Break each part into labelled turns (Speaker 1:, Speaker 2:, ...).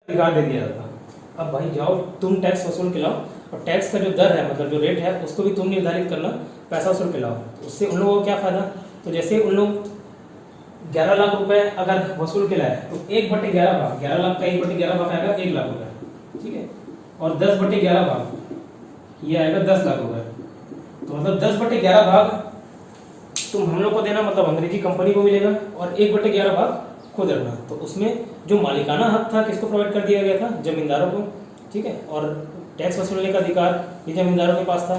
Speaker 1: अधिकार दे दिया जाता। अब भाई जाओ तुम टैक्स वसूल के लाओ, और टैक्स का जो दर है मतलब जो रेट है उसको भी तुम निर्धारित करना, पैसा वसूल के लाओ। तो उससे उन लोगों को क्या फायदा, तो जैसे उन लोग 11 लाख रुपए अगर वसूल के लाए तो 1/11 भाग, 11 लाख का 1/11 भाग आएगा 1 लाख रुपए, ठीक है। और 10/11 भाग ये आएगा 10 लाख रुपए। तो मतलब 10/11 भाग तुम हम लोग को देना, मतलब अंग्रेजी कंपनी को मिलेगा, और 1/11 भाग खुद रखना। तो उसमें जो मालिकाना हक था किसको प्रोवाइड कर दिया गया था, जमींदारों को, ठीक है। और टैक्स वसूलने का अधिकार ये जमींदारों के पास था।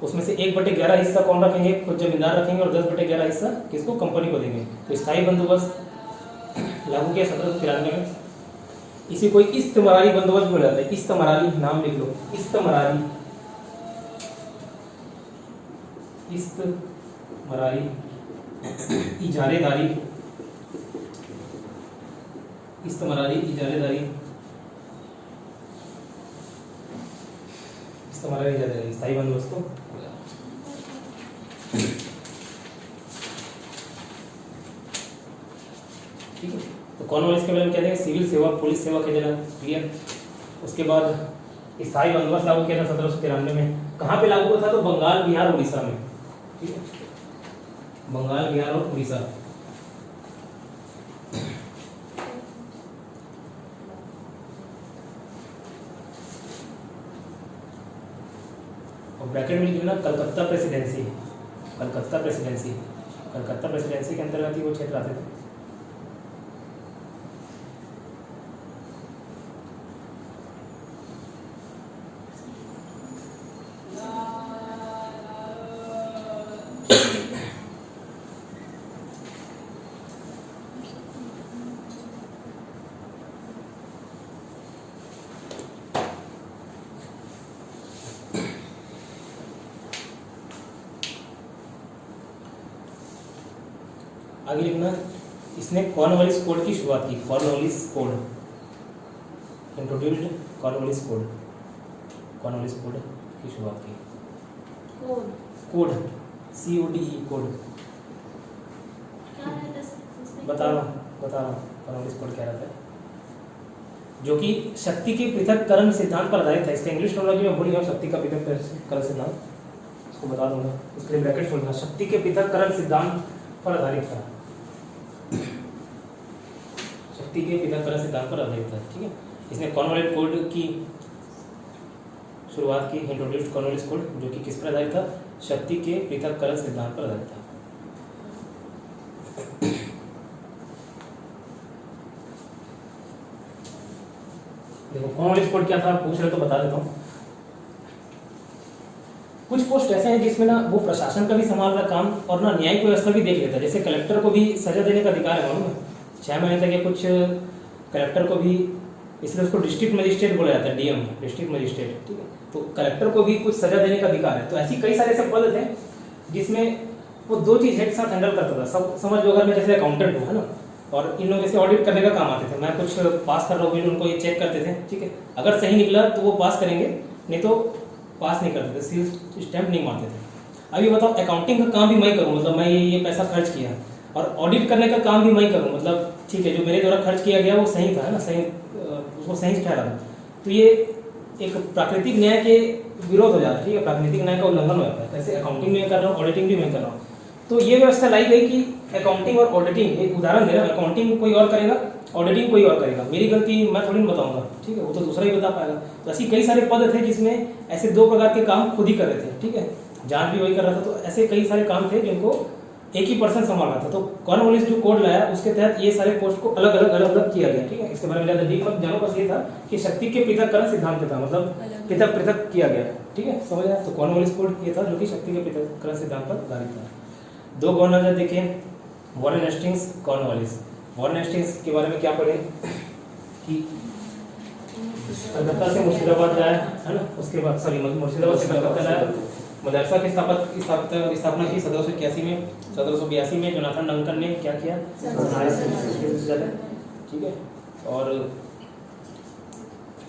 Speaker 1: उसमें से 1/11 हिस्सा कौन रखेंगे, खुद जमींदार रखेंगे, और 10/11 हिस्सा किसको, कंपनी को देंगे। तो स्थायी बंदोबस्त लागू किया 1793 में। इसी को इस्तमरारी बंदोबस्त बोला जाता है। इस्तमरारी नाम लिख लो, इस्तमरारी, इस्तमरारी, इजारेदारी, इस्तमरारी, इजारेदारी, इस्तमरारी, इजारेदारी, स्थायी बंदोबस्त को ठीक है। तो कॉर्नवालिस के बारे में क्या देंगे, सिविल सेवा, पुलिस सेवा के देना, क्लियर। उसके बाद स्थायी बंदोबस्त लागू किया था 1793 में। कहाँ पे लागू हुआ था, तो बंगाल, बिहार, उड़ीसा में, ठीक है। बंगाल, बिहार और उड़ीसा। और ब्रैकेट में लिखना Calcutta presidency, Calcutta presidency, Calcutta presidency के अंतर्गत ही वो क्षेत्र आते थे। आगे लिखना, इसने कॉर्नवालिस कोड की शुरुआत की। Cornwallis code, introduced Cornwallis code, Cornwallis code की शुरुआत की।
Speaker 2: कोड,
Speaker 1: कोड, CODE कोड,
Speaker 2: क्या रहता है इसमें?
Speaker 1: बता रहा हूँ कॉर्नवालिस कोड क्या रहता है, जो कि शक्ति के पृथक्करण सिद्धांत पर आधारित है। इसका इंग्लिश टर्मिनोलॉजी में भूल गया, शक्ति का पृथक्करण सिद्धांत, इसको बता दूंगा, उसके लिए ब्रैकेट खोलना। शक्ति के पृथक्करण सिद्धांत पर आधारित था, शक्ति के पृथक्करण सिद्धांत पर आधारित था, ठीक है। इसने कॉर्नवालिस कोड की शुरुआत की, इंट्रोड्यूस्ड कॉर्नवालिस कोड, जो कि किस पर आधारित था, शक्ति के पृथक्करण सिद्धांत पर आधारित था। देखो कॉर्नवालिस कोड क्या था, पूछ रहे तो बता देता हूँ। कुछ पोस्ट ऐसे हैं जिसमें ना वो प्रशासन का भी संभाल रहा काम और ना न्यायिक व्यवस्था भी देख लेता है। जैसे कलेक्टर को भी सजा देने का अधिकार है, मालूम है, 6 महीने तक या कुछ कलेक्टर को भी, इसलिए उसको डिस्ट्रिक्ट मजिस्ट्रेट बोला जाता है, DM, डिस्ट्रिक्ट मजिस्ट्रेट, ठीक है। तो कलेक्टर को भी कुछ सजा देने का अधिकार है। तो ऐसी कई सारे ऐसे पद थे जिसमें वो 2 चीज एक साथ हैंडल करता था। सब समझ लो, अगर मैं जैसे अकाउंटेंट हूँ, है ना, और इन लोग जैसे ऑडिट करने का काम आते थे, मैं कुछ पास कर रहा हूँ, उनको ये चेक करते थे, ठीक है। अगर सही निकला तो वो पास करेंगे, नहीं तो पास नहीं करते थे, सील स्टैंप नहीं मारते थे। अभी बताओ, अकाउंटिंग का काम भी मैं करूँ, मतलब मैं ये पैसा खर्च किया, और ऑडिट करने का काम भी मैं करूँ, मतलब ठीक है, जो मेरे द्वारा खर्च किया गया वो सही था, है ना, सही, उसको सही ठहरा था। तो ये एक प्राकृतिक न्याय के विरोध हो जाता है, ठीक है, प्राकृतिक न्याय का उल्लंघन हो जाता है। ऐसे अकाउंटिंग में कर रहा हूँ, ऑडिटिंग भी मैं कर रहा हूँ। तो ये व्यवस्था लाई गई कि अकाउंटिंग और ऑडिटिंग, एक उदाहरण दे रहा हूँ, अकाउंटिंग कोई और करेगा, ऑडिटिंग कोई और करेगा, मेरी गलती मैं थोड़ी ना बताऊंगा, ठीक है, वो तो दूसरा ही बता पाएगा। तो ऐसी कई सारे पद थे जिसमें ऐसे 2 प्रकार के काम खुद ही कर रहे थे, ठीक है, जांच भी वही कर रहा था। तो ऐसे कई सारे काम थे जिनको एक ही पर्सन संभाल रहा था। तो कॉर्नवालिस जो कोड लाया उसके तहत ये सारे पोस्ट को अलग अलग किया गया, ठीक है। इसके बारे में ज्यादा डीप मत जानो, बस ये था कि शक्ति के पृथक्करण सिद्धांत था, मतलब पृथक किया गया, ठीक है, समझ आया। तो कॉर्नवालिस कोड ये था जो कि शक्ति के पृथक्करण सिद्धांत पर आधारित था। 2 गवर्नर देखें, Warren Hastings, Cornwallis. Warren Hastings के बारे में क्या पढ़े कि कलकत्ता से मुर्शिदाबाद जाया, है ना, उसके बाद मुर्शिदाबाद से कलकत्ता जाया, मदरसा की स्थापना की 1781 में। 1782 में जोनाथन डंकन ने क्या किया, ठीक है। और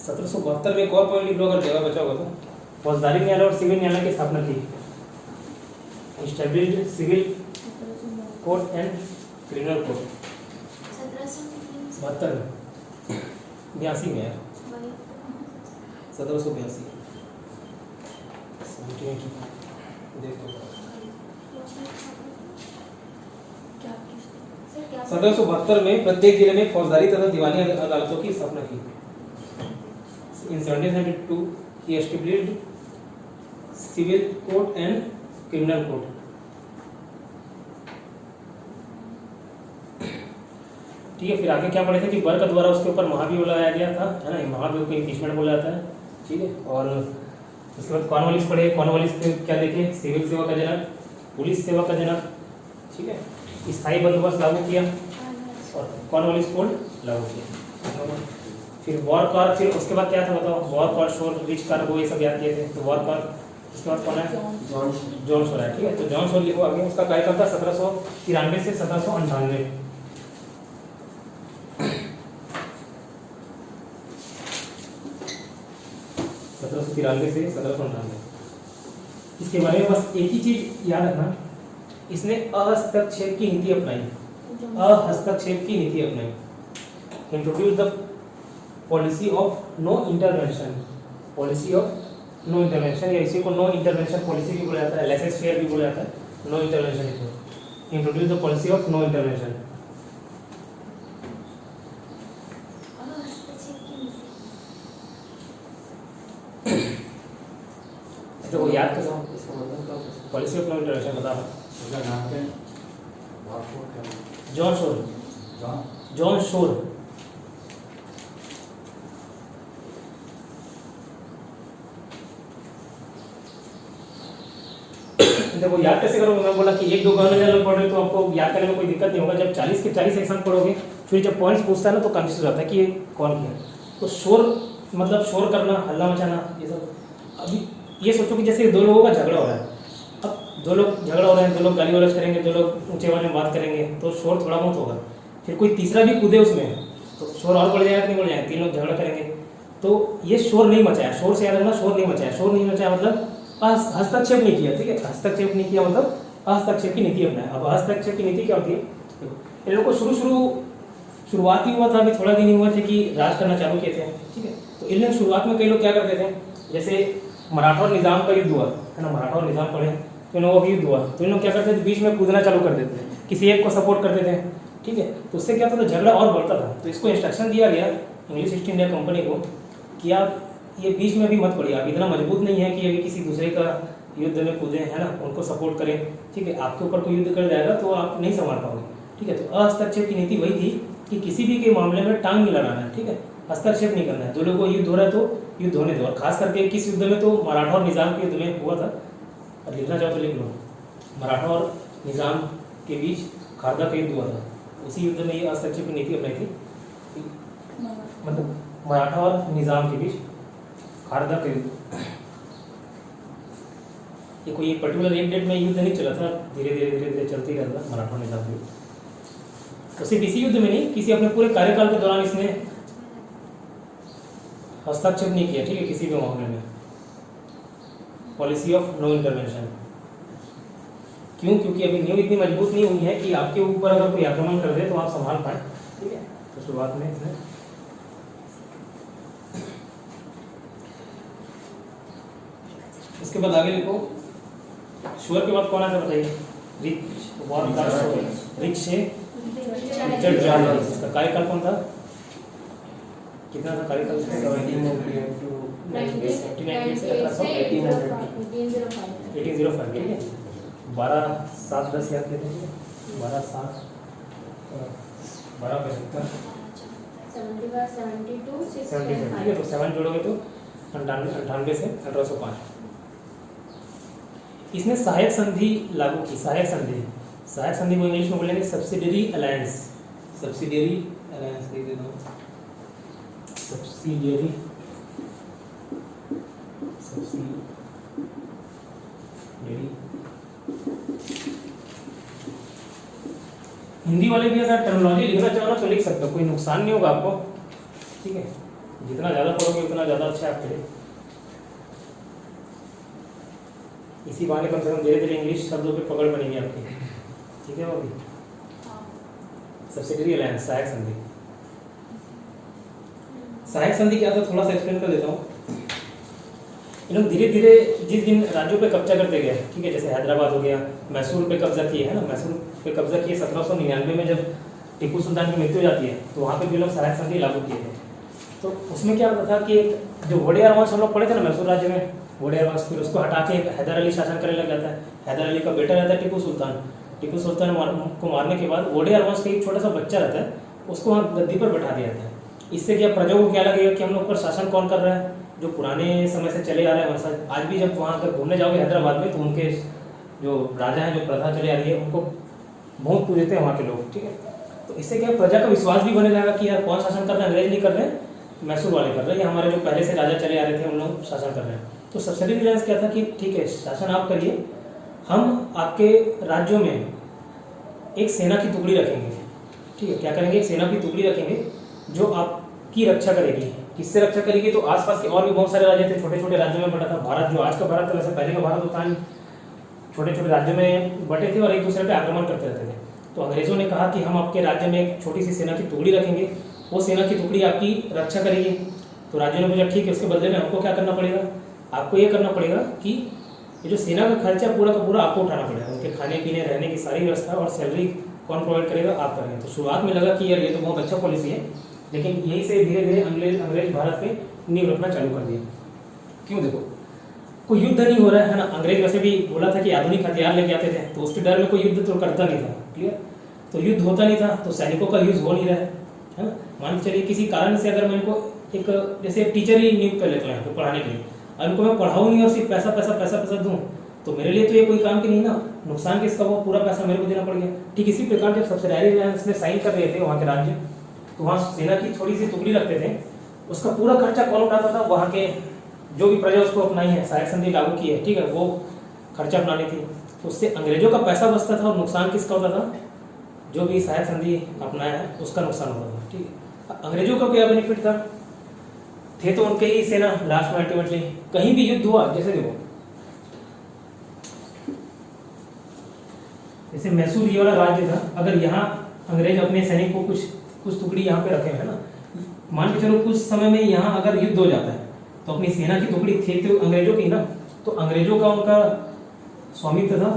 Speaker 1: 1772 में एक और पॉइंट लिख लो अगर जगह बचा होगा तो, फौजदारी न्यायालय और सिविल न्यायालय की स्थापना की। Established civil court and criminal court
Speaker 2: 1772
Speaker 1: 72 82 में है,
Speaker 2: वही
Speaker 1: 1782 देखो
Speaker 2: क्या सर क्या
Speaker 1: 1772 में प्रत्येक जिले में फौजदारी तथा दीवानी अदालतों की स्थापना की। इन 1772 he established civil court and criminal court। ठीक है, फिर आगे क्या पढ़े थे कि बर्क द्वारा उसके ऊपर महाभियोग लगाया गया था, है ना, महाभियोग को इम्पीचमेंट बोला जाता है। ठीक है, और उसके बाद कॉर्नवालिस पढ़े। कॉर्नवालिस पे क्या देखे, सिविल सेवा का जनक, पुलिस सेवा का जनक। ठीक है, स्थायी बंदोबस्त लागू किया और कॉर्नवालिस कोड लागू किया। फिर वॉर कार्ड, फिर उसके बाद क्या था बताओ, वॉर कार्ड, शोर, रिच कार्ड, वो ये सब याद किए थे। तो वॉर कार्ड उसके बाद कौन है, जॉन शोर है। ठीक है, तो जॉन शोर लिखो आगे। उसका कार्यकाल था 1793 से 1798। से 1798। इसके बारे में बस एक ही चीज याद रखना, इसने अहस्तक्षेप की नीति अपनाई। अहस्तक्षेप की नीति अपनाई। Introduce the policy of no intervention. Policy of no intervention, या इसी को नो इंटरवेंशन पॉलिसी भी बोला जाता है, लेसेस फेयर भी बोला जाता है। No intervention, introduce the policy of no intervention. तो वो याद कर, पॉलिसी ऑफ नो इंटरवेंशन बता रहा। John Shore, John Shore. देखो याद कैसे करोगे, मैं बोला कि एक दो गवर्नमेंट जनरल पढ़ रहे हो तो आपको याद करने में कोई दिक्कत नहीं होगा। जब 40 के 40 एग्जाम पढ़ोगे, फिर जब पॉइंट्स पूछता है ना तो कंफ्यूज हो जाता है कि ये कौन किया। तो शोर मतलब शोर करना, हल्ला मचाना, ये सब। अभी ये सोचो कि जैसे दो लोगों का झगड़ा हो रहा है, अब दो लोग झगड़ा हो रहे हैं, दो लोग गाली गलौज करेंगे, दो लोग ऊंचे आवाज में बात करेंगे, तो शोर थोड़ा बहुत होगा। फिर कोई तीसरा भी कूदे उसमें तो शोर और बढ़ जाएगा कि नहीं बढ़ जाएगा। 3 लोग झगड़ा करेंगे तो ये शोर नहीं मचाया। शोर से याद रखना, शोर नहीं मचाया। शोर नहीं मचाया मतलब हस्तक्षेप नहीं किया। ठीक है, हस्तक्षेप नहीं किया मतलब हस्तक्षेप की नीति अपनाया। अब हस्तक्षेप की नीति क्या होती है, इन लोगों को शुरुआत ही हुआ था, अभी थोड़ा दिन ही हुआ थे कि राज करना चालू किए थे। ठीक है, तो इन लोग शुरुआत में कई लोग क्या करते थे, जैसे मराठा और निजाम का युद्ध हुआ है ना, मराठा और निजाम पढ़े तो इन लोगों का युद्ध हुआ, तो इन लोग क्या करते थे, बीच में कूदना चालू कर देते थे, किसी एक को सपोर्ट करते थे। ठीक है, तो उससे क्या होता था, झगड़ा और बढ़ता था। तो इसको इंस्ट्रक्शन दिया गया इंग्लिश ईस्ट इंडिया कंपनी को कि आप ये बीच में भी मत पड़िए, आप इतना मजबूत नहीं है कि अभी किसी दूसरे का युद्ध में कूदें, है ना, उनको सपोर्ट करें। ठीक है, आपके ऊपर कोई युद्ध कर जाएगा तो आप नहीं संभाल पाओगे। ठीक है, तो हस्तक्षेप की नीति वही थी कि किसी भी के मामले में टांग नहीं लगाना है। ठीक है, हस्तक्षेप नहीं करना है। दो लोगों को युद्ध हो रहा है तो युद्ध होने दो। और खास करके किस युद्ध में, तो मराठा और निजाम के युद्ध में हुआ था। और लिखना चाहो तो लिख लो, मराठा और निजाम के बीच खारदा का युद्ध हुआ था। उसी युद्ध में ये हस्तक्षेप की नीति अपनाई थी, मतलब मराठा और निजाम के बीच खारदा का युद्ध। ये कोई पर्टिकुलर एक डेट में युद्ध नहीं चला था, धीरे धीरे धीरे धीरे चलते ही रहता था मराठा और निजाम का युद्ध। तो सिर्फ इसी युद्ध में नहीं, किसी अपने पूरे कार्यकाल के दौरान इसने हस्तक्षेप नहीं किया। ठीक है, किसी भी मामले में। Policy of no intervention. क्यों? क्योंकि अभी नींव इतनी मजबूत नहीं हुई है कि आपके ऊपर अगर कोई आक्रमण कर दे तो आप संभाल पाए। ठीक है, तो शुरुआत में इसने इसके बाद आगे लिखो, शोर के बाद कौन आता बताइए, रिच वॉर का शोर, रिच से रिचर्ड जॉर्ज। इसका कार्यकाल कौन था, कितना था कार्यकाल? 1805। ठीक है, 12/7/10 याद करते हैं। 12/7 12/75 72। ठीक है, तो 7 जोड़ोगे तो 98 से 1805। इसने सहायक संधि लागू की। सहायक संधि, सहायक संधि को इंग्लिश में बोलेंगे सब्सिडियरी अलायंस। सब्सिडियरी अलायंस लिख देता हूँ, सब्सिडियरी हिंदी वाले भी अगर टर्मिनोलॉजी लिखना चाहो ना तो लिख सकते हो, कोई नुकसान नहीं होगा आपको। ठीक है, जितना ज़्यादा पढ़ोगे उतना ज़्यादा अच्छा है आपके लिए। इसी बहाने कम से कम धीरे धीरे इंग्लिश शब्दों पे पकड़ बनेगी आपकी। ठीक है, वो भी सब्सिडियरी अलायंस, सहायक संधि। सहायक संधि क्या था, थोड़ा सा एक्सप्लेन कर देता हूँ। इन लोग धीरे धीरे जिस दिन राज्यों पे कब्जा करते गए, ठीक है, जैसे हैदराबाद हो गया, मैसूर पे कब्जा किए है ना, मैसूर पे कब्जा किए 1799 में जब टीपू सुल्तान की मृत्यु हो जाती है तो वहाँ पे भी लोग सहायक संधि लागू किए थे। तो उसमें क्या होता था कि एक जो वोडेयार वंश हम लोग पढ़े थे ना मैसूर राज्य में, वोडेयार वंश, फिर उसको हटा के हैदर अली शासन करने लग जाता है। हैदर अली का बेटा रहता है टीपू सुल्तान। टीपू सुल्तान को मारने के बाद वोडेयार वंश का एक छोटा सा बच्चा रहता है, उसको वहाँ गद्दी पर बैठा दिया जाता है। इससे क्या प्रजाओं को क्या लगेगा कि हम लोग पर शासन कौन कर रहा है, जो पुराने समय से चले आ रहे हैं वंशज। आज भी जब वहाँ अगर घूमने जाओगे हैदराबाद में तो उनके जो राजा हैं, जो प्रथा चली आ रही है, उनको बहुत पूजते हैं वहाँ के लोग, ठीक है। तो इससे क्या प्रजा का विश्वास भी बने जाएगा कि यार कौन शासन कर रहे हैं, अंग्रेज नहीं कर रहे हैं, मैसूर वाले कर रहे हैं, या हमारे जो पहले से राजा चले आ रहे थे उन लोग शासन कर रहे हैं। तो सब्सिडी रिलायंस क्या था कि ठीक है शासन आप करिए, हम आपके राज्यों में एक सेना की टुकड़ी रखेंगे, ठीक है। क्या करेंगे, एक सेना की टुकड़ी रखेंगे जो आपकी रक्षा करेगी। किससे रक्षा करेगी, तो आसपास के और भी बहुत सारे राज्य थे, छोटे छोटे राज्यों में बटा था भारत। जो आज का भारत था वैसे पहले का भारत होता नहीं, छोटे छोटे राज्यों में बटे थे और एक दूसरे पे आक्रमण करते रहते थे। तो अंग्रेजों ने कहा कि हम आपके राज्य में एक छोटी सी सेना की टुकड़ी रखेंगे, वो सेना की टुकड़ी आपकी रक्षा करेगी। तो राज्यों ने बोला ठीक है, उसके बदले में हमको क्या करना पड़ेगा, आपको ये करना पड़ेगा कि ये जो सेना का खर्चा पूरा का पूरा आपको उठाना पड़ेगा, उनके खाने पीने रहने की सारी व्यवस्था और सैलरी कौन प्रोवाइड करेगा, आप करेंगे। तो शुरुआत में लगा कि यार ये तो बहुत अच्छा पॉलिसी है, लेकिन यहीं से धीरे धीरे अंग्रेज भारत पे नींव रखना चालू कर दिया। क्यों, देखो कोई युद्ध नहीं हो रहा है ना, अंग्रेज वैसे भी बोला था कि आधुनिक हथियार लेके आते थे, तो उसके डर में कोई युद्ध तो करता नहीं था, क्लियर। तो युद्ध होता नहीं था तो सैनिकों का यूज हो नहीं रहा है ना। मान के चलिए किसी कारण से अगर मैं इनको एक जैसे टीचर ही नियुक्त कर लेता हूँ यहाँ पे पढ़ाने के लिए, और इनको मैं पढ़ाऊँ नहीं और सिर्फ पैसा पैसा पैसा पैसा दूँ, तो मेरे लिए तो ये कोई काम की नहीं ना, नुकसान किसका, वो पूरा पैसा मेरे को देना पड़ गया। ठीक इसी प्रकार जब सब्सिडारी रिलायंस में साइन कर रहे थे वहाँ के राज्य, तो वहाँ सेना की थोड़ी सी टुकड़ी रखते थे, उसका पूरा खर्चा कौन उठाता था, वहाँ के जो भी प्रजा उसको अपनाई है, सहायक संधि लागू की है, ठीक है, वो खर्चा अपनानी थी। तो उससे अंग्रेजों का पैसा बचता था और नुकसान किसका होता था, जो भी सहायक संधि अपनाया है उसका नुकसान होता था, ठीक है। अंग्रेजों का क्या बेनिफिट था, थे तो उनके ही सेना, लास्ट में अल्टीमेटली कहीं भी युद्ध हुआ, जैसे देखो जैसे मैसूर ये वाला राज्य था, अगर यहाँ अंग्रेज अपने सैनिक को कुछ टुकड़ी यहाँ पे रखे है ना, मान के चलो कुछ समय में यहाँ अगर युद्ध हो जाता है तो अपनी सेना की टुकड़ी थी तो अंग्रेजों की ना, तो अंग्रेजों का उनका स्वामित्व था,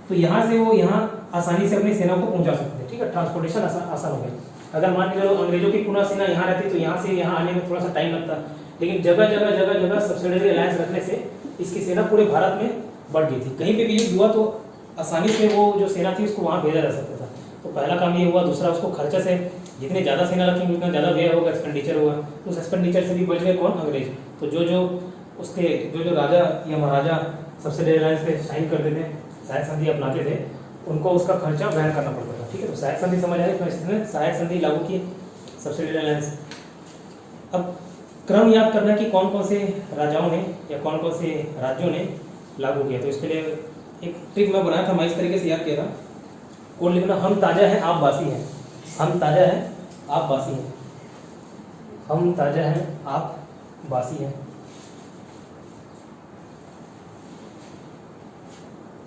Speaker 1: तो यहाँ से वो यहाँ आसानी से अपनी सेना को पहुंचा सकते थे, ठीक है, ट्रांसपोर्टेशन आसान हो गया। अगर मान के चलो अंग्रेजों की पूरा सेना यहाँ रहती तो यहाँ से यहाँ आने में थोड़ा सा टाइम लगता, लेकिन जगह जगह जगह जगह सब्सिडरी अलायंस रखने से इसकी सेना पूरे भारत में बढ़ गई थी। कहीं पे भी युद्ध हुआ तो आसानी से वो जो सेना थी उसको वहाँ भेजा जा सकता था। तो पहला काम ये हुआ। दूसरा, उसको खर्चा से जितने ज़्यादा सेना रखेंगे उतना ज़्यादा व्यय होगा, एक्सपेंडिचर होगा, तो उस एक्सपेंडिचर से भी बच गए कौन, अंग्रेज। तो जो राजा या महाराजा सब्सिडरी अलायंस पे साइन करते थे, सहायक संधि अपनाते थे, उनको उसका खर्चा वहन करना पड़ता था, ठीक है। तो सहायक संधि समझ आए, तो इसने सहायक संधि लागू की सब्सिडरी अलायंस। अब क्रम याद करना कि कौन कौन से राजाओं ने या कौन कौन से राज्यों ने लागू किया। तो इसके लिए एक ट्रिक मैं बनाया था, मैं इस तरीके से याद किया था, कोड लिखना, हम ताजा हैं आप बासी हैं, हम ताजा हैं आप बासी हैं, हम ताजा हैं आप बासी हैं।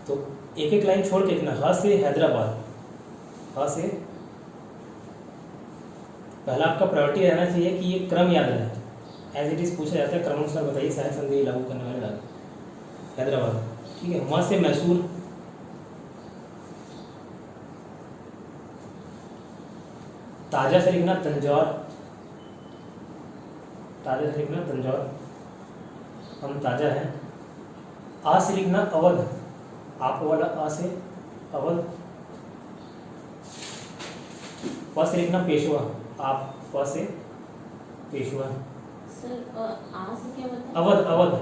Speaker 1: तो एक एक लाइन छोड़ के लिखना, ह से हैदराबाद, ह से पहला आपका प्रायोरिटी रहना चाहिए कि ये क्रम याद रहे, एज इट इज पूछा जाता है, क्रमानुसार बताइए सहायक संधि लागू करने वाले राज्य, हैदराबाद, ठीक है। वहाँ से मैसूर, ताजा से लिखना तंजौर, ताजा से लिखना तंजौर, हम ताजा हैं। आ से लिखना अवध, आप वाला आ से अवध। प से लिखना पेशवा, आप प से पेशवा।
Speaker 2: सर आ से क्या मतलब,
Speaker 1: अवध, अवध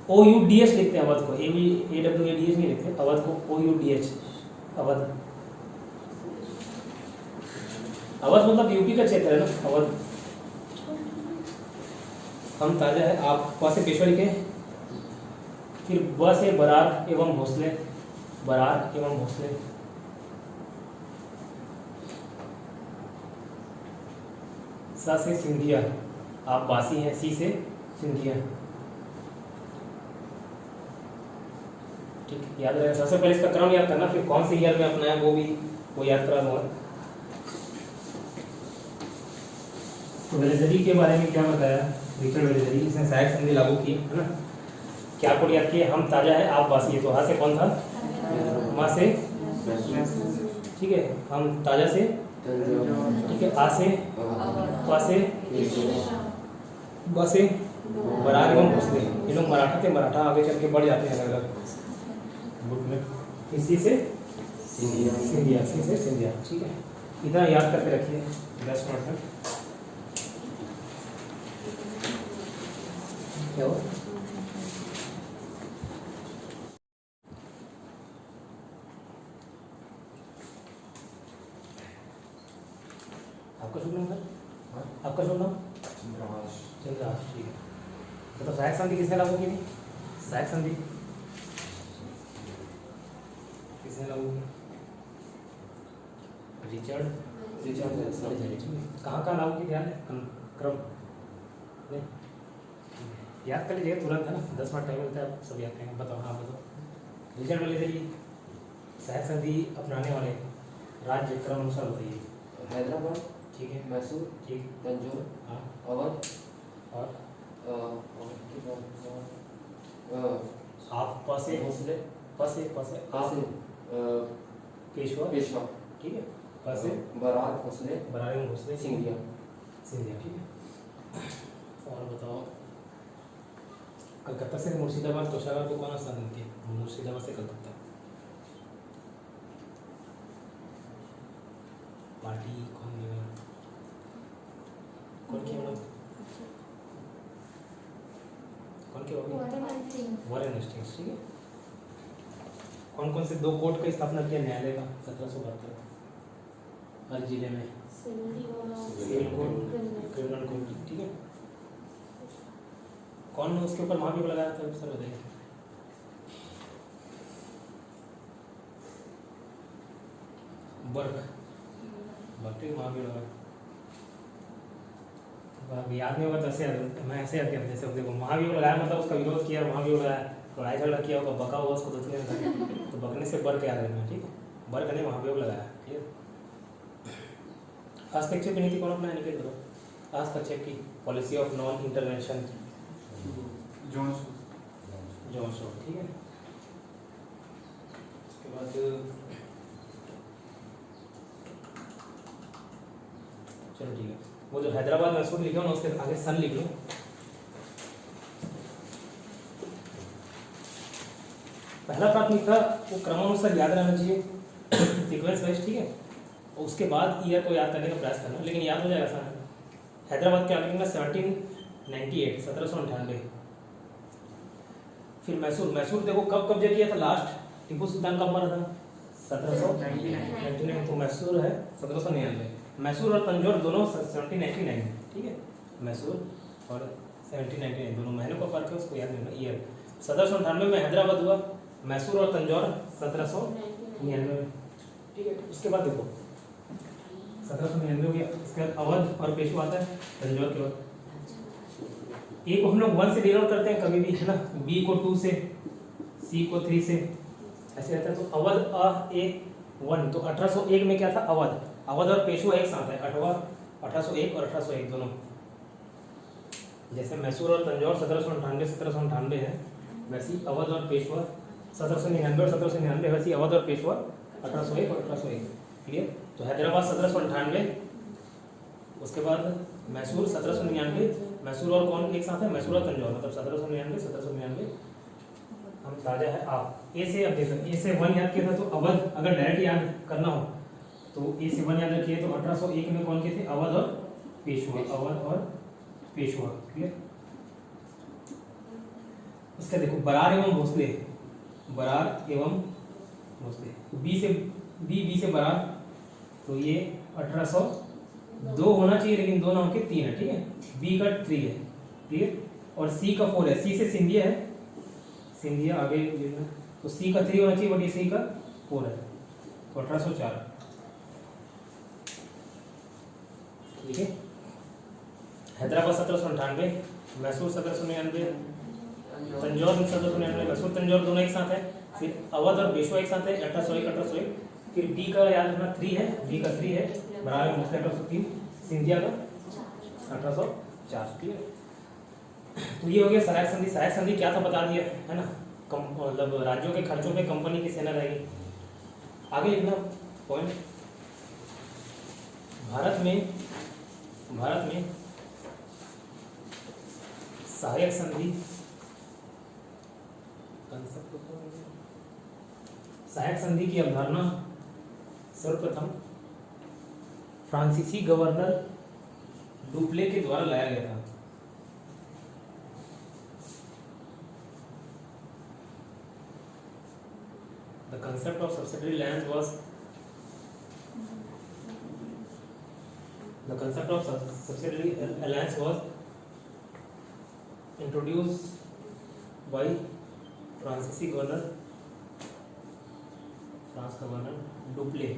Speaker 1: OUDH लिखते हैं अवध को, AWADH नहीं लिखते, अवध को OUDH, अवध। अवध मतलब यूपी का क्षेत्र है ना, अवध। हम ताजा है, आप प से पेशवा लिखे, फिर ब से बरार एवं भोसले, बरार एवं भोसले। सा से सिंधिया, आप बासी हैं, सी से सिंधिया, ठीक, याद रहेगा। सबसे पहले इसका क्रम याद करना, फिर कौन से ईयर में अपनाया वो याद करा दूंगा। तो वेलेजरी के बारे में क्या बताया, रिचर्ड वेलेजरी, इसने सहायक संधि लागू की, है ना। क्या कोड याद किए, हम ताजा है आप बासी है, तो हा से कौन था, माँ से, ठीक है, हम ताजा से, ठीक है, आ से, पा से, ब से, बरार एवं भोसले, ये लोग मराठा थे, मराठा आगे चल के बढ़ जाते हैं अलग अलग बुक में। इसी से सिंधिया, सी से सिंधिया, ठीक है, इतना याद करके रखिए 10 मिनट तक। क्या हो आपका शुभ नाम सर, आपका शुभ नाम चंद्रहास, ठीक है। तो सहायक संधि किसने लागू की थी, सहायक संधि किसने लागू की, रिचर्ड कहाँ लागू की, ध्यान है क्रम नहीं याद कर लीजिएगा तुरंत, है ना, 10 मिनट टाइम मिलता है, आप सब याद करेंगे। बताओ, हाँ बताओ, रिचर्ड वेलेजरी सहायक संधि अपनाने वाले राज्य क्रम अनुसार बताइए।
Speaker 3: हैदराबाद,
Speaker 1: ठीक है,
Speaker 3: मैसूर,
Speaker 1: ठीक,
Speaker 3: तंजौर,
Speaker 1: हाँ,
Speaker 3: अवध,
Speaker 1: और
Speaker 3: के बाद
Speaker 1: आप पसे
Speaker 3: भोसले,
Speaker 1: पसे
Speaker 3: आप
Speaker 1: पेशवा,
Speaker 3: पेशवा,
Speaker 1: ठीक है, पसे
Speaker 3: बरार, भोसले,
Speaker 1: बरारे में घुसले,
Speaker 3: सिंधिया।
Speaker 1: सिंधिया, ठीक है। और बताओ, कलकत्ता से मुर्शिदाबाद तोशागढ़ को कौन स्थान देती है, मुर्शिदाबाद से कलकत्ता, पार्टी कौन लेगा, कौन की होगा, कौन की होगी, वॉरेन हेस्टिंग्स, ठीक है। कौन कौन से 2 कोर्ट का स्थापना किया न्यायालय का 1772 हर जिले में, सिविल कोर्ट, क्रिमिनल कोर्ट, ठीक है। कौन ने उसके ऊपर महाभियोग लगाया था सर बताइए, बर्क महाभियोग लगाया, याद नहीं होगा तो ऐसे मैं ऐसे याद किया, जैसे देखो महाभियोग लगाया मतलब उसका विरोध किया, महाभियोग लगाया, लड़ाई झगड़ा किया होगा, बका हुआ उसको दूसरे ने, तो बकने से बर्क याद रखना, ठीक है, बर्क ने महाभियोग लगाया, ठीक है। हस्तक्षेप की नीति कौन अपनाया, निकल करो, हस्तक्षेप की policy of non intervention, John show, ठीक है। उसके बाद चलो ठीक है, वो जो हैदराबाद मैसूर लिखे हो ना उसके आगे सन लिख लो, पहला प्राथमिकता वो क्रमानुसार याद रहना चाहिए, सीक्वेंस वाइज, ठीक है। और उसके बाद ईयर को याद करने का प्रयास करना, लेकिन याद हो जाएगा आसान। हैदराबाद क्या लिखेंगे, 1798, 1798। फिर मैसूर देखो कब कब्जा किया था लास्ट, टीपू सुल्तान कब मरा था, 1799, तो मैसूर है 1799। मैसूर और तंजौर दोनों 1799, ठीक है, मैसूर और 1799 दोनों महीनों का फर्क है, उसको याद रखना ईयर। 1798 में हैदराबाद हुआ, मैसूर और तंजौर 1799, ठीक है। उसके बाद देखो 1799 हो गया, इसके बाद अवध और पेशवा आता है तंजौर के बाद। ए को हम लोग 1 से डिनोट करते हैं कभी भी, है ना, बी को 2 से, सी को 3 से, ऐसे रहता है। तो अवध अ ए 1, तो 1801 में क्या था, अवध और पेशवा एक साथ है, 1801 और 1801 दोनों। जैसे मैसूर और तंजौर 1798 है, वैसे अवध और पेशवा 1799 और 1799, वैसे अवध और पेशवा 1801 और 1801, क्लियर। तो हैदराबाद 1798, उसके बाद मैसूर 1799, मैसूर और कौन एक साथ है, मैसूर और तंजौर, मतलब 1799 हम ताजा है आप। ए से अब देखो, ए से 1 याद किया था, तो अवध अगर डायरेक्ट याद करना हो तो ए से 1 याद रखिए, तो 1801 में कौन के थे, अवध और पेशवा, क्लियर। उसका देखो बरार एवं भोसले, बी से बरार, तो ये 1802 होना चाहिए, लेकिन 2 ना होके 3 है, ठीक है। बी का 3 है, क्लियर, और सी का 4 है, सी से सिंधिया है, सिंधिया आगे लिखना, तो सी का 3 होना चाहिए, बट ये सी का 4 है, तो 1804, ठीक है। हैदराबाद 1798, मैसूर 1799, तंजौर 1799, मैसूर तंजौर दोनों एक साथ है। फिर अवध और पेशवा एक साथ है, 1801। फिर बी का याद रखना 3 है, बी का 3 है, बराबर 1803, सिंधिया का 1804, ठीक है। तो ये हो गया सहायक संधि। सहायक संधि क्या था बता दिया है ना, मतलब राज्यों के खर्चों पे कंपनी की सेना रहेगी। आगे लिखना पॉइंट, भारत में सहायक संधि, सहायक संधि की अवधारणा सर्वप्रथम फ्रांसीसी गवर्नर डुप्ले के द्वारा लाया गया था। The concept of subsidiary alliance was introduced by फ्रांसीसी governor Dupleix,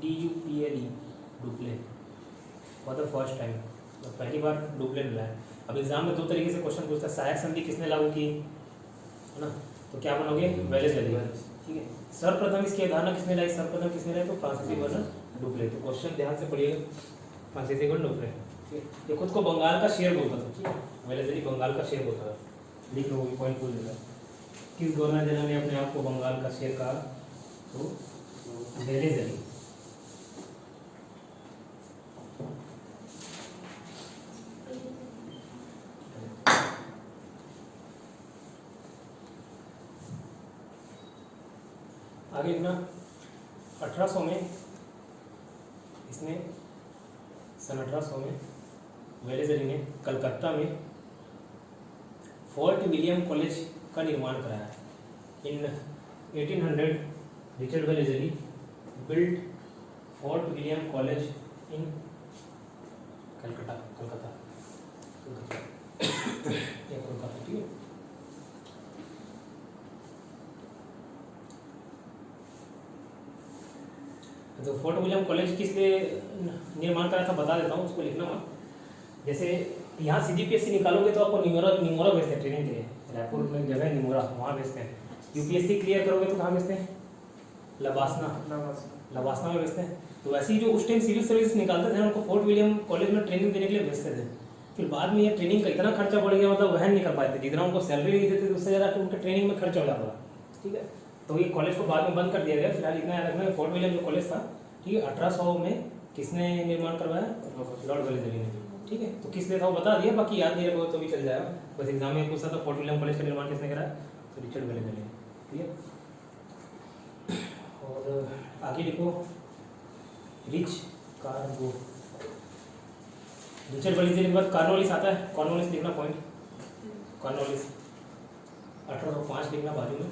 Speaker 1: DUPLE, Dupleix for the first time, तो पहली बार डुप्ले ने लाया। अब एग्जाम में दो तरीके से क्वेश्चन पूछता है, सहायक संधि किसने लागू की, है ना, तो क्या बनोगे, वेलेस लगेगा, ठीक है। सर्वप्रथम इसकी अवधारणा किसने लाई, सर्वप्रथम किसने लाई, तो फ्रांसीसी गवर्नर डुप्ले। तो क्वेश्चन ध्यान से पढ़िएगा, फ्रांसीसी गवर्नर डुप्ले, ठीक है। ये खुद को बंगाल का शेर बोलता था, ठीक है, वेलेस बंगाल का शेर बोलता था। लिख लो, पॉइंट बोल देगा, किस गवर्नर जनरल ने अपने आप को बंगाल का शेर कहा, तो वेलेस। आगे लिखना, 1800 में इसने, सन 1800 में वेलेज़ली ने कलकत्ता में फोर्ट विलियम कॉलेज का निर्माण कराया। In 1800 Richard Wellesley built Fort William College in Calcutta, ठीक है। तो फोर्ट विलियम कॉलेज किस लिए निर्माण करा था बता देता हूँ, उसको लिखना मत। जैसे यहाँ CGPSC निकालोगे तो आपको निमोरा भेजते हैं ट्रेनिंग के लिए, रायपुर में जगह है निमोरा, वहाँ भेजते हैं। UPSC क्लियर करोगे तो कहाँ भेजते हैं, लबासना में भेजते हैं। तो वैसे ही जो उस टाइम सिविल सर्विस निकालते थे उनको फोर्ट विलियम कॉलेज में ट्रेनिंग देने के लिए भेजते थे। फिर बाद में ये ट्रेनिंग का इतना खर्चा बढ़ गया, मतलब वह नहीं कर पाए थे, जितना उनको सैलरी नहीं देते थे उससे ज़्यादा उनके ट्रेनिंग में खर्चा हो जाता था, ठीक है। तो ये कॉलेज को बाद में बंद कर दिया गया। फिलहाल इतना याद रखना, फोर्ट विलियम जो कॉलेज था, ठीक है, 1800 में किसने निर्माण करवाया, लॉर्ड वेलेज़ली ने, ठीक है। तो किस लिए था वो बता दिया, बाकी याद नहीं रखोगे तो भी चल जाएगा। बस एग्जाम में पूछा था फोर्ट विलियम कॉलेज का निर्माण किसने कराया, तो रिचर्ड वेलेज़ली ने, ठीक है। और आगे लिखो, रिच कार्गो, रिचर्ड वेलेज़ली के बाद कॉर्नवालिस आता है, कॉर्नवालिस लिखना पॉइंट, कॉर्नवालिस 1805 लिखना बाजू में।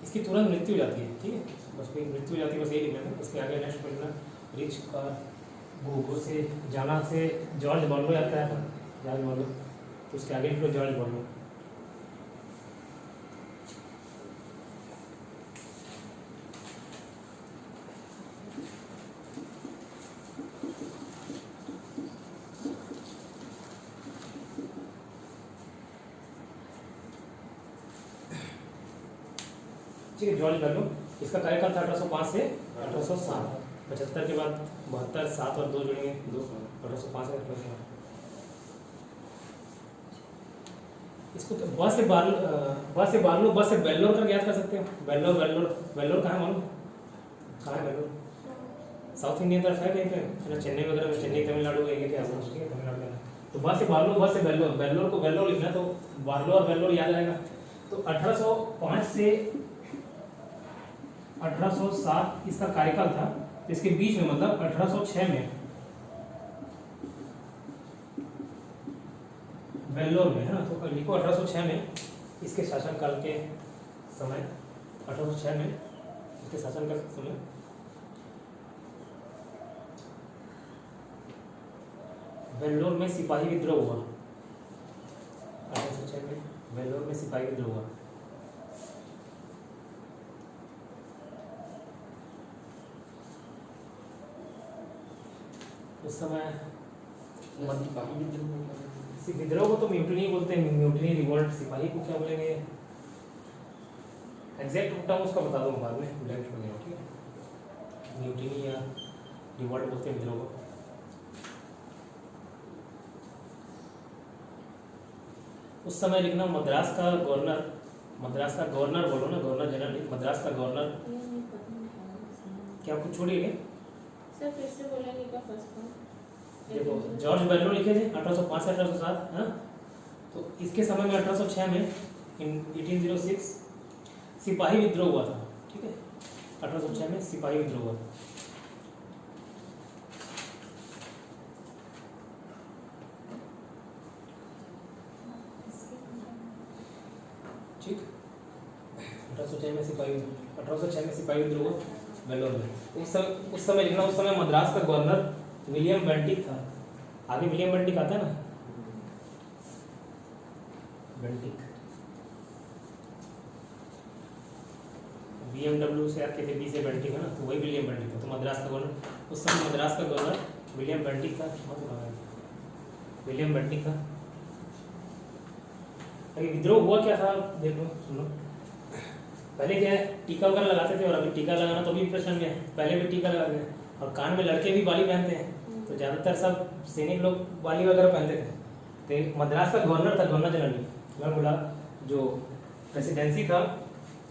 Speaker 1: इसकी तुरंत मृत्यु हो जाती है, ठीक है, बस कोई मृत्यु हो जाती है, बस यही लिखना है। इसके आगे नेक्स्ट पढ़ना, रिच कार्गो से जाना से जॉर्ज बॉर्लो आता है, जॉर्ज बॉर्लो, तो उसके आगे लिखो जॉर्ज बॉर्लो। ठीक है, जॉर्ज बॉर्लो, इसका कार्यकाल था 1805 से 1807, 75 के बाद 72, 7 और 2 जुड़ेंगे, 1805 से 1807। इसको तो बस से बार्लो, बस से बेल्लोर कर याद कर सकते हो। बेल्लोर कहाँ है मालूम, कहाँ है बेल्लोर, साउथ इंडियन तरफ है कहीं पे, है ना, चेन्नई वगैरह में, चेन्नई तमिलनाडु है क्या, ठीक है, तमिलनाडु में। तो बस से बार्लो, बस से बेल्लोर, बेल्लोर को बेल्लोर लिखना, तो बार्लो और बेल्लोर याद आएगा। तो 1805 से 1807 इसका कार्यकाल था। इसके बीच में मतलब 1806 में वेल्लोर में, है ना, तो लिखो 1806 में इसके शासनकाल के समय, 1806 में इसके शासन का समय वेल्लोर में सिपाही विद्रोह हुआ। 1806 में वेल्लोर में सिपाही विद्रोह हुआ। उस समय विद्रोह को तो म्यूटिनी बोलते हैं, म्यूटिनी रिवोल्ट। सिपाही को क्या बोलेंगे, एग्जैक्ट टर्म उसका बता दूंगा बाद में, ब्लैंक छोड़ देना, ठीक है। म्यूटिनी या रिवॉल्ट बोलते हैं विद्रोह को। उस समय लिखना मद्रास का गवर्नर बोलो ना, गवर्नर जनरल नहीं, मद्रास का गवर्नर।
Speaker 2: ये नहीं पता नहीं।
Speaker 1: क्या कुछ छोड़िए क्या?
Speaker 2: सर फिर से बोलेंगे क्या फर्स्ट पार्ट?
Speaker 1: देखो जॉर्ज बेलो लिखे थे 1805 से 1807, हाँ। तो इसके समय में 1806 में 1806 सिपाही विद्रोह हुआ था, ठीक है। 1806 में सिपाही विद्रोह हुआ था। ठीक, 1806 में सिपाही विद्रोह हुआ वेलोर में। उस समय लिखना, उस समय मद्रास का गवर्नर विलियम बेंटिक था। आगे विलियम बेंटिक आता है ना, बेंटिक BMW से आपके बी से बेंटिक है ना, तो वही विलियम बेंटिक था। तो मद्रास का गवर्नर, उस समय मद्रास का गवर्नर विलियम बेंटिक था। विलियम बेंटिक था। अभी विद्रोह हुआ क्या था देखो, सुनो। पहले क्या है, टीका वगैरह लगाते थे, और अभी टीका लगाना तो भी प्रश्न में है। पहले भी टीका लगाते हैं, और कान में लड़के भी बाली पहनते हैं। तो ज़्यादातर सब सैनिक लोग बाली वगैरह पहनते थे। तो मद्रास का गवर्नर था, गवर्नर जनरल। मैं बोला जो प्रेसिडेंसी था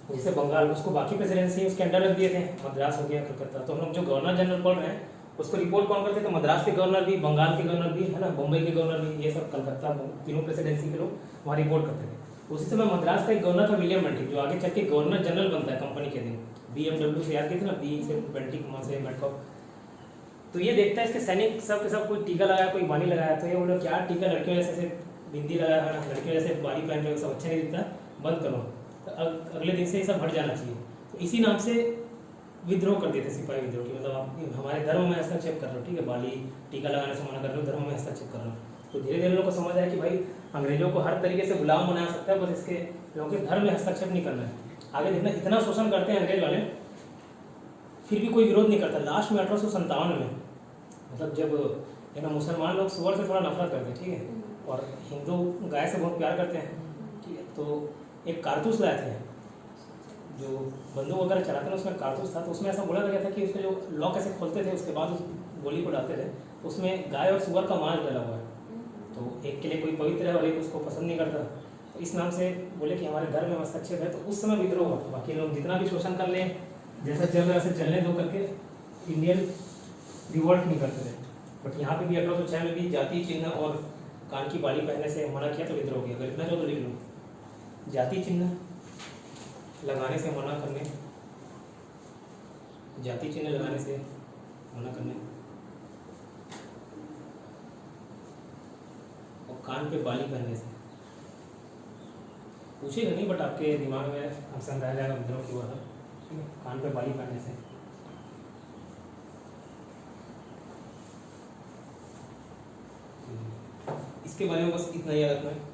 Speaker 1: जैसे बंगाल, उसको बाकी प्रेसिडेंसी उसके अंडर रख दिए थे। मद्रास हो गया, कलकत्ता। तो हम लोग जो गवर्नर जनरल पढ़ रहे हैं उसको रिपोर्ट कौन करते थे? तो मद्रास के गवर्नर भी, बंगाल के गवर्नर भी, है ना, बम्बई के गवर्नर भी, ये सब कलकत्ता, तीनों प्रेसिडेंसी के लोग वहाँ रिपोर्ट करते थे। उसी समय मद्रास का एक गवर्नर था विलियम बेंटिक, जो आगे चल के गवर्नर जनरल बनता है कंपनी के दिन। BMW से याद किए थे ना, बी से बेंटिक, वहाँ से मेटकॉप। तो ये देखता है इसके सैनिक सब के सब, कोई टीका लगाया, कोई बाली लगाया। तो ये बोलो क्या टीका, लड़कियों जैसे बिंदी लगाया है, लड़कियों जैसे बाली पहन रहे हो, सब अच्छा नहीं दिखता, बंद करो। तो अगले दिन से ये सब हट जाना चाहिए। तो इसी नाम से विद्रोह कर देते, सिपाही विद्रोह की। मतलब आप हमारे धर्म में हस्तक्षेप कर रहे हो, ठीक है, बाली टीका लगाने से मना कर रहे हो, धर्म में हस्तक्षेप कर रहे हो। तो धीरे धीरे लोगों को समझ आया कि भाई अंग्रेजों को हर तरीके से गुलाम बना सकता है, बस इसके लोगों के धर्म में हस्तक्षेप नहीं करना है। आगे देखना, इतना शोषण करते हैं अंग्रेज वाले, फिर भी कोई विरोध नहीं करता। लास्ट में 1857 में, मतलब जब है ना, मुसलमान लोग सुअर से थोड़ा नफरत करते हैं, ठीक है, और हिंदू गाय से बहुत प्यार करते हैं, ठीक है। तो एक कारतूस लाए थे, जो बंदूक वगैरह चलाते हैं उसमें कारतूस था। तो उसमें ऐसा बोला गया था कि उसके जो लॉक ऐसे खोलते थे, उसके बाद उस गोली को डालते थे, उसमें गाय और सुअर का मांस डला हुआ है। तो एक के लिए कोई पवित्र है और एक उसको पसंद नहीं करता। तो इस नाम से बोले कि हमारे धर्म में हस्तक्षेप है। तो उस समय विद्रोह हुआ। बाकी लोग जितना भी शोषण कर लें, जैसा चल रहा है चलने दो करके इंडियन रिवोल्ट नहीं करते थे। बट यहाँ पे भी 1806 में भी जाति चिन्ह और कान की बाली पहनने से मना किया, तो विद्रोह किया। अगर इतना चाहो तो लिख लो, जाति चिन्ह लगाने से मना करने, जाति चिन्ह लगाने से मना करने, और कान पे बाली पहनने से। पूछेगा नहीं, बट आपके दिमाग में आसान रह जाएगा विद्रोह की हुआ था, ठीक है, कान पे बाली पहनने से। इसके बारे में बस इतना याद रखना है।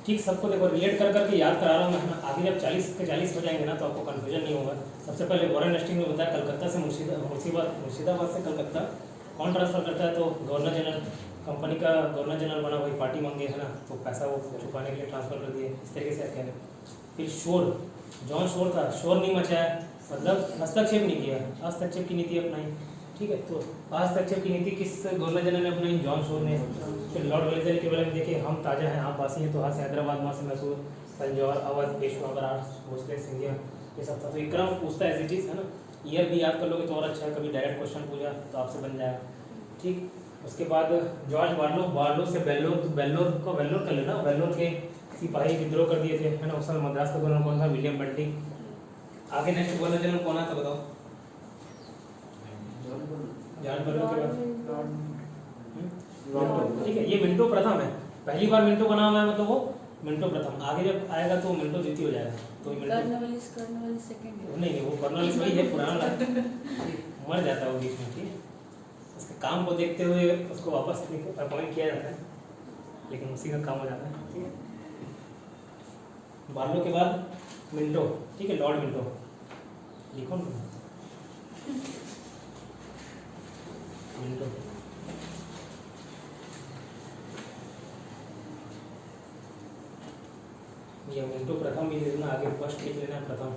Speaker 1: ठीक, सबको देखो रिलेट कर करके याद करा रहा हूँ मैं। आगे जब 40 के 40 हो जाएंगे ना, तो आपको कन्फ्यूजन नहीं होगा। सबसे पहले वॉरेन हेस्टिंग्स में बताया कलकत्ता से मुर्शिदाबाद से कलकत्ता कौन ट्रांसफर करता है? तो गवर्नर जनरल, कंपनी का गवर्नर जनरल बना, वही पार्टी मांगे है ना, तो पैसा वो छुपाने के लिए ट्रांसफर कर दिए। इस तरीके से कह रहे। फिर शोर, जॉन शोर था, शोर नहीं मचाया, मतलब हस्तक्षेप नहीं किया, हस्तक्षेप की नीति अपनाई, ठीक है। तो हस्तक्षेप की नीति किस गवर्नर जनरल ने अपनाई? जॉन शोर ने। फिर लॉर्ड वेलेस्ली के बारे में देखिए, हम ताज़ा हैं, आप वासी हैं, तो यहाँ से हैदराबाद, वहाँ से मैसूर, तंजौर, अवध, पेशवा, बराड़, भोसले, सिंधिया, ये सब था। तो इकराम पूछता है एज इट इज़, है ना। ईयर भी याद कर लोगे तो और अच्छा है, कभी डायरेक्ट क्वेश्चन पूछा तो आपसे बन जाएगा, ठीक। उसके बाद जॉर्ज बार्लो से वेल्लोर कर लेना। वेल्लोर के सिपाही विद्रोह कर दिए थे, है ना। उस समय मद्रास का गवर्नर कौन था? William Bentinck. आगे नेक्स्ट गवर्नर जनरल कौन आता बताओ? जॉर्ज बार्लो के बाद ठीक है, ये मिंटो प्रथम है। पहली बार मिंटो का नाम है, मतलब वो मिंटो प्रथम। आगे जब आएगा तो मिंटो द्वितीय हो जाएगा। तो
Speaker 2: कर्नवालिस सेकंड
Speaker 1: नहीं, वो कर्नवालिस वही है, पुराना मर जाता है वो बीच में, ठीक है। उसके काम को देखते हुए उसको वापस अपॉइंट किया जाता है, लेकिन उसी का काम हो जाता है, ठीक है। बार्लो के बाद मिंटो, ठीक है, लॉर्ड मिंटो लिखो ना, मिंटो। ये मिनटो प्रथम भी लिखना, आगे फर्स्ट लिख लेना प्रथम।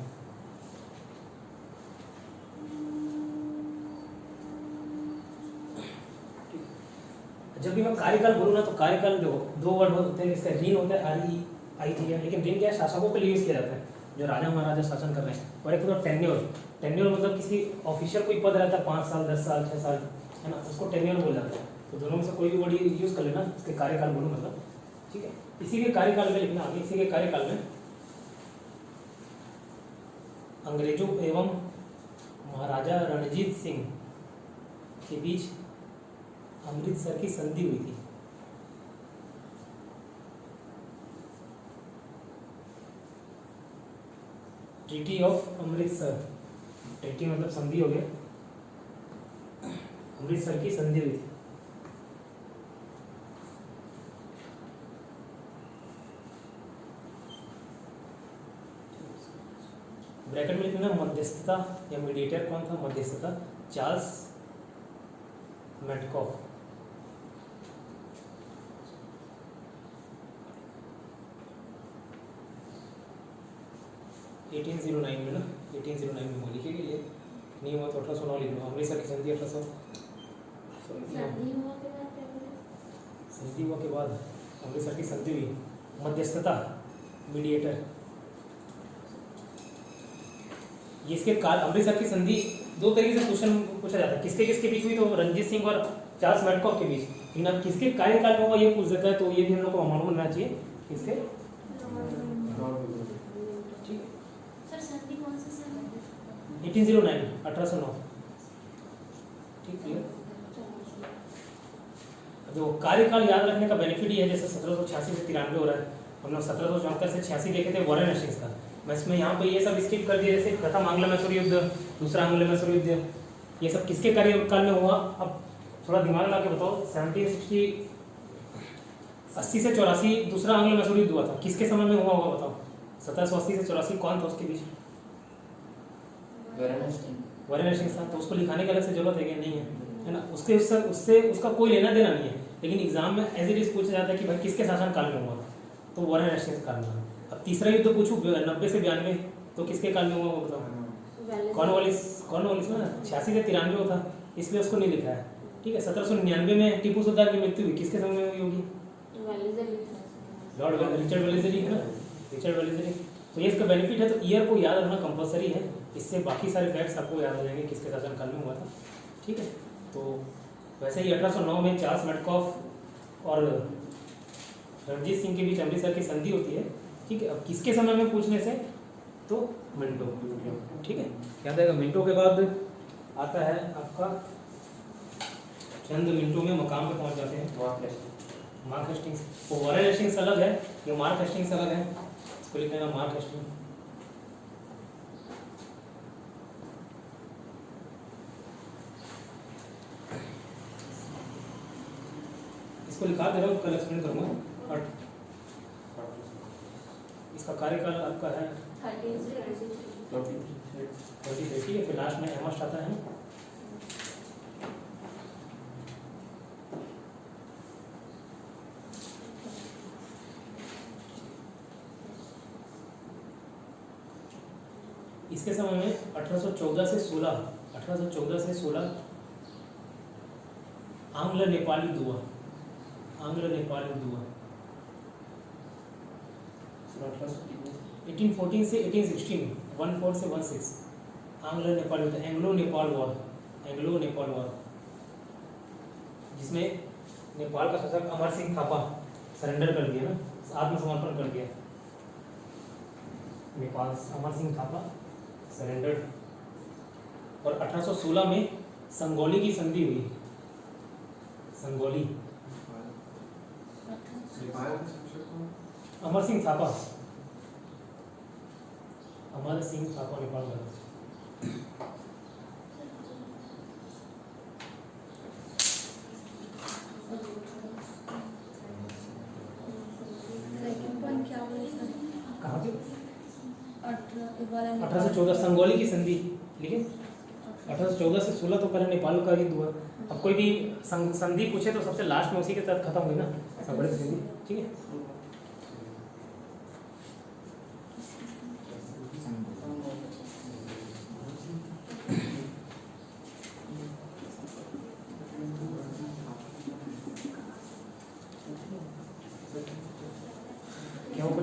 Speaker 1: जब भी मैं कार्यकाल बोलूँ ना तो कार्यकाल देखो दो वर्ड होते हैं, इसका ऋण होता है REIT है, लेकिन ऋण क्या है शासकों के लिए यूज किया जाता है जो राजा महाराजा शासन कर रहे हैं। और एक होता है टेन्योर। टेन्योर मतलब किसी ऑफिशियल कोई पद रहता है 5 साल 10 साल 6 साल, है ना, उसको टेन्योर बोला जाता है। तो दोनों में से कोई भी वर्ड यूज कर लेना, इसके कार्यकाल बोलूँ मतलब, ठीक है। इसी के कार्यकाल में लिखना, इसी के कार्यकाल में अंग्रेजों एवं महाराजा रणजीत सिंह के बीच अमृतसर की संधि हुई थी। ट्रीटी ऑफ अमृतसर, ट्रीटी मतलब संधि हो गया, अमृतसर की संधि हुई थी। ब्रैकेट में लिखना मध्यस्थता या मीडिएटर कौन था, मध्यस्थता चार्ल्स मेटकॉफ। में ना 1809 में लिखेगी, ये नहीं हुआ तो 1809 लिख लो। अमृतसर की संधि 1800
Speaker 2: शादी हुआ के बाद क्या बोले?
Speaker 1: संधि हुआ के बाद अमृतसर की संधि हुई, मध्यस्थता मीडिएटर। ये इसके काल अमृतसर की संधि दो तरीके से क्वेश्चन पूछा जाता है, किसके किसके बीच हुई, तो रणजीत सिंह और चार्ल्स मेटकॉफ के बीच। लेकिन अब किसके कार्यकाल में हुआ ये पूछ देता है, तो ये भी हम लोग को मालूम होना चाहिए किसके। ठीक है,
Speaker 2: सर संधि कौन सा सन है?
Speaker 1: 1809 1809। ठीक है, जो कार्यकाल याद रखने का बेनिफिट ये है, जैसे 1786 से 93 हो रहा है, हम लोग 1774 से 86 देखे थे वॉरेन हेस्टिंग्स का। मैं इसमें यहाँ पे ये सब स्किप कर दिया, जैसे प्रथम आंग्लो मैसूर युद्ध, दूसरा आंग्लो मैसूर युद्ध, ये सब किसके कार्यकाल में हुआ। अब थोड़ा दिमाग लगा के बताओ, 1760 80 से 84 दूसरा आंग्लो मैसूर युद्ध हुआ था, किसके समय में हुआ होगा बताओ। 1780 से 84 कौन था उसके बीच? वॉरेन हेस्टिंग्स था। तो उसको लिखाने की अलग से जरूरत है क्या? नहीं है ना, उससे उसका कोई लेना देना नहीं है, लेकिन एग्जाम में एज इट इज पूछा जाता है कि भाई किसके शासन काल में हुआ था, तो वॉरेन हेस्टिंग्स काल में। अब तीसरा युद्ध पूछूं 90 से 92 तो किसके काल में हुआ वो बताओ। कॉर्नवालिस में 86 से 93 होता, इसलिए उसको नहीं लिखा है। ठीक है, 1799 में टीपू सुल्तान की मृत्यु हुई, किसके समय में हुई होगी? लॉर्ड रिचर्ड वेलेस्ली है ना, रिचर्ड वेलेस्ली। तो ये इसका बेनिफिट है, तो ईयर को याद रखना कंपलसरी है, इससे बाकी सारे फैक्ट्स आपको याद हो जाएंगे किसके शासनकाल में हुआ था। ठीक है, तो वैसे ही 1809 में चार्ल्स मेटकॉफ और रणजीत सिंह के बीच अमृतसर की संधि होती है। ठीक है, अब किसके समय में पूछने से तो मिनटो। ठीक है, याद आएगा। मिनटो के बाद आता है आपका चंद मिनटों में मकाम पे पहुंच जाते हैं मार्क हेस्टिंग्स। वो वॉरेन हेस्टिंग्स अलग है, ये मार्क हेस्टिंग्स अलग है, इसको लिखना है मार्क हेस्टिंग्स। इसको लिखा दे रहा हूँ, कल एक्सप्लेन करूँगा। और इसका कार्यकाल आपका है 30 ठीक है, फिर लास्ट में एमस्ट आता है। इसके समय में 1814 से 16 आंग्ल नेपाली युद्ध हुआ। 1814 से 1816 14 से 16 आंग्ल नेपाल युद्ध, एंग्लो नेपाल वॉर, जिसमें नेपाल का शासक अमर सिंह थापा सरेंडर कर दिया ना, आत्मसमर्पण कर दिया। नेपाल अमर सिंह थापा सरेंडर। और 1816 में संगोली की संधि हुई। संगोली, अमर सिंह थापा नेपाल का। कहाँ पे? 1814 संगोली की संधि, ठीक है। 1814 से 16 तो पहले नेपाल का युद्ध हुआ। अब कोई भी संधि पूछे तो सबसे लास्ट में उसी के साथ खत्म हुई ना संगोली की संधि। ठीक है,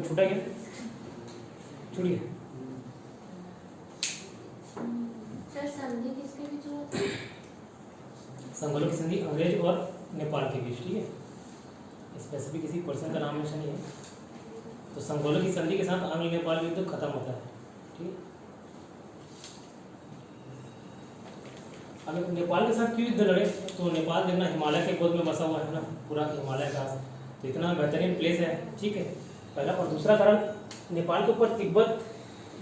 Speaker 1: कुछ छूटा क्या? छूट गया?
Speaker 2: सर संधि किसके बीच हुआ था?
Speaker 1: संगोलों की संधि अंग्रेज और नेपाल के बीच, ठीक है। स्पेसिफिक किसी पर्सन का नाम मेंशन नहीं है। तो संगोलों की संधि के साथ आंग्ल नेपाल युद्ध खत्म होता है, ठीक है। अब नेपाल के साथ क्यों युद्ध लड़े? तो नेपाल देखना हिमालय के गोद में बसा हुआ है ना, पूरा हिमालय का, तो इतना बेहतरीन प्लेस है, ठीक है, पहला। और दूसरा कारण, नेपाल के ऊपर तिब्बत,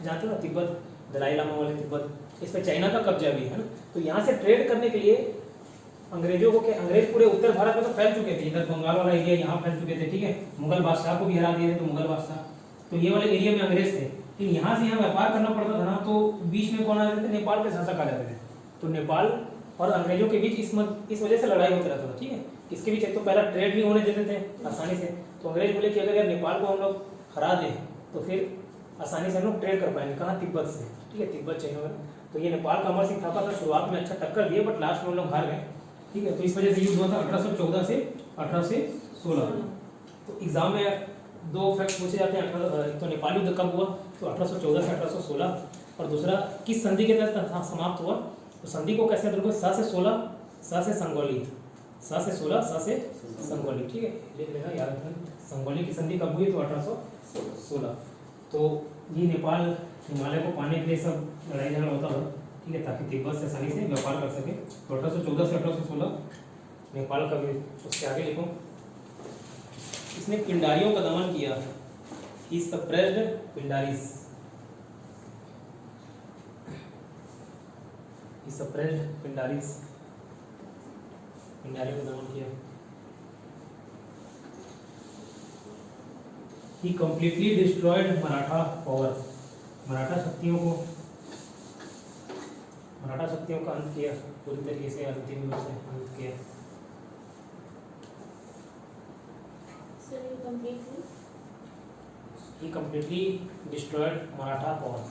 Speaker 1: जानते हो ना तिब्बत, दलाई लामा वाले तिब्बत, इस पर चाइना का कब्जा भी है ना। तो यहाँ से ट्रेड करने के लिए अंग्रेजों को क्या, अंग्रेज पूरे उत्तर भारत में तो फैल चुके थे, इधर बंगाल वाला एरिया यहाँ फैल चुके थे, ठीक है। मुगल बादशाह को भी हरा दिए थे, तो मुगल बादशाह, तो ये वाले एरिया में अंग्रेज थे। लेकिन यहाँ से यहाँ व्यापार करना पड़ता था ना, तो बीच में कौन आ जाते थे? नेपाल के शासक आ जाते थे। तो नेपाल और अंग्रेजों के बीच इस वजह से लड़ाई होती रहता था, ठीक है। इसके बीच एक तो पहला ट्रेड नहीं होने देते थे आसानी से, तो अंग्रेज बोले कि अगर यार नेपाल को हम लोग हरा दें तो फिर आसानी से हम लोग ट्रेड कर पाएंगे, कहाँ? तिब्बत से, ठीक है, तिब्बत चाइना में। तो ये नेपाल का अमर सिंह थापा था, शुरुआत में अच्छा टक्कर दिए, बट लास्ट में हम लोग हार गए, ठीक है। तो इस वजह से युद्ध हुआ था 1814 से 1816। तो एग्जाम में दो फैक्ट पूछे जाते हैं, एक तो नेपाल युद्ध कब हुआ, तो 1814 से 1816, और दूसरा किस संधि के तहत समाप्त हुआ। तो संधि को कैसे देखो, सा से 16, सा से संगोली, सा से 16, सा से संगोली, ठीक है, लिख लेना, याद रखना। संगोली की संधि कब हुई? तो 1816। तो ये नेपाल हिमालय को पाने के लिए सब लड़ाई झगड़ा होता था, ठीक है, ताकि तिब्बत से आसानी से व्यापार कर सके। तो 1814 से 1816 नेपाल का भी। उसके आगे लिखो, इसने पिंडारियों का दमन किया, ही सप्रेस्ड पिंडारीज, ही सप्रेस्ड पिंडारीज, पिंडारियों का दमन किया। He completely destroyed Maratha power, Maratha शक्तियों का अंत किया, पूरी तरीके से अंतिम रूप से अंत किया।
Speaker 2: सर ये completely,
Speaker 1: he completely destroyed Maratha power,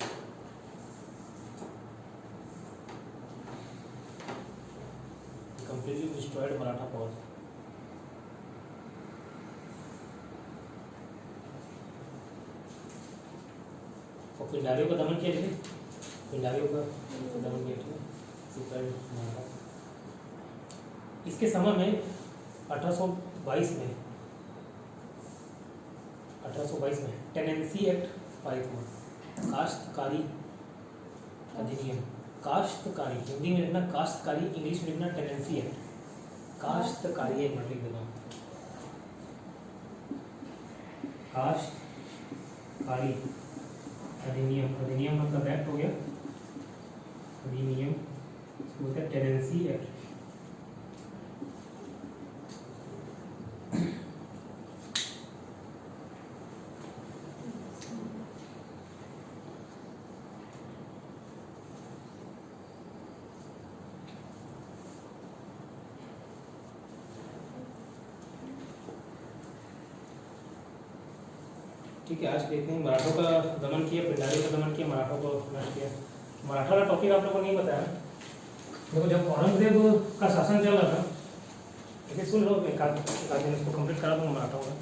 Speaker 1: completely destroyed Maratha power. और पिंडारियों का दमन किया, पिंडारियों का दमन किया, इसके समय में 1822 में टेनेंसी एक्ट पारित हुआ, काश्तकारी अधिनियम, काश्तकारी, हिंदी में लिखना काश्तकारी, इंग्लिश में लिखना टेनेंसी एक्ट, काश्तकारी एक मिनट लिख देना, काश्तकारी अधिनियम, अधिनियम मतलब एक्ट हो गया, अधिनियम बोलते हैं टेनेंसी एक्ट। ठीक है, आज देखते हैं मराठों का दमन किया, पिंडारियों का दमन किया, मराठों को नष्ट किया। मराठा का टॉपिक आप लोगों को नहीं बताया। देखो जब औरंगजेब का शासन चल रहा था, सुन लो, एक आध दिन इसको कंप्लीट करा दूंगा मराठा का।